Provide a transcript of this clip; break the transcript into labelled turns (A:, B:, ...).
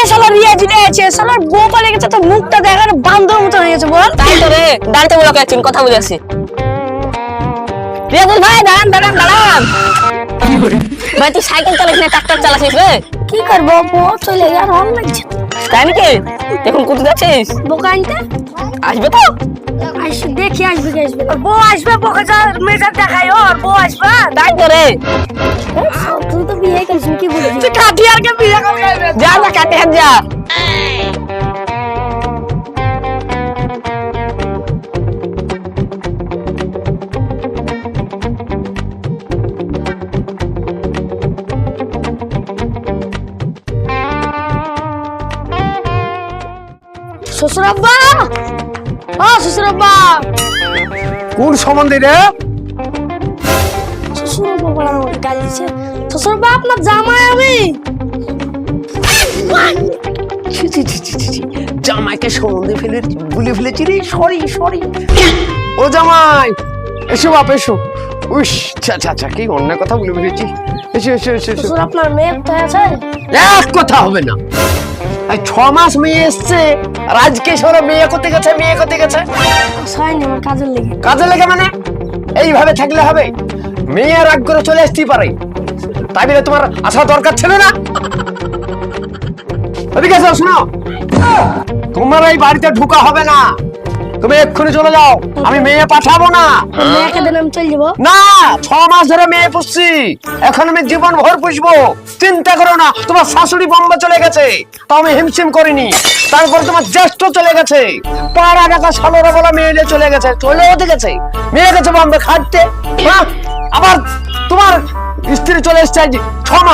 A: আজকে শালা রিয়া জিতে আছে, শালার বউ পালে গেছে, তো মুখটা দেখার বান্দর মতো হয়ে গেছে বল।
B: তাই তো রে, দাঁড়াতে বলো কেন, কথা বুঝাচ্ছি। রিয়াজুল ভাই দাঁড়ান দাঁড়ান দাঁড়ান। ভাই তুই সাইকেল চালাস না ট্রাক্টর চালাছিস রে?
A: কি করবো, বউ চলে গেল, আর ভালো লাগছে না।
B: তাই নাকি? এখন কোথায় যাচ্ছিস?
A: বোকা আনতে
B: আসবে তো?
A: আসবে, দেখি আসবে কি আসবে। ওর বউ আসবে, বোকা যা মেজাজ দেখাই, ওর বউ আসবে।
B: তাই তো রে।
A: তুই তো বিয়ে করিস, কি বলছিস?
B: তুই কাটিয়ারকে বিয়ে করবি? যা না কাটিয়ার যা।
A: শ্বশুর আব্বা, ও শ্বশুর আব্বা।
C: কোন সম্বন্ধে রে?
A: শ্বশুর আব্বা বলা আমাকে গালি দিচ্ছে। শ্বশুর আব্বা আপনার জামাই আমি।
C: ছি ছি ছি ছি ছি, জামাইকে সম্বন্ধে ভুলে ফেলেছি রে, সরি সরি। ও জামাই, এসো বাপ এসো। উস, আচ্ছা কি অন্য কথা বলে ফেলেছি। এসো এসো এসো এসো।
A: শ্বশুর আপনার মেয়ে কোথায় আছে?
C: এক কথা হবে না। এই 6 মাস মেয়ে এসছে, আর আজকে সরে মেয়ে করতে গেছে, মেয়ে করতে গেছে।
A: হয়নি, আমার কাজের লেগে।
C: কাজে লেগে মানে? এইভাবে থাকলে হবে? মেয়ে রাগ করে চলে আসতেই পারে, তাই বলে তোমার আসা দরকার ছিল না? এদিকে এসো, শোনো, তোমার এই বাড়িতে ঢোকা হবে না, তুমি এক্ষুনি চলে যাও, আমি মেয়ে পাঠাবো না।
A: মেয়েকে দিন আমি চলে যাবো।
C: না, 6 মাস ধরে মেয়ে পুষছি, এখন আমি জীবন ভর পুষবো, চিন্তা করো না। তোমার শাশুড়ি বোম্বে চলে গেছে, তাও আমি হিমশিম করিনি। তারপর তোমার জ্যেষ্ঠ চলে গেছে, পাড়া ঢাকা সালোরা বলা মেয়ে নিয়ে চলে গেছে, চলেও গেছে, মেয়ে গেছে বোম্বে খাটতে। হ্যাঁ, আবার তোমার স্ত্রী চলে এসছে 6 মাস,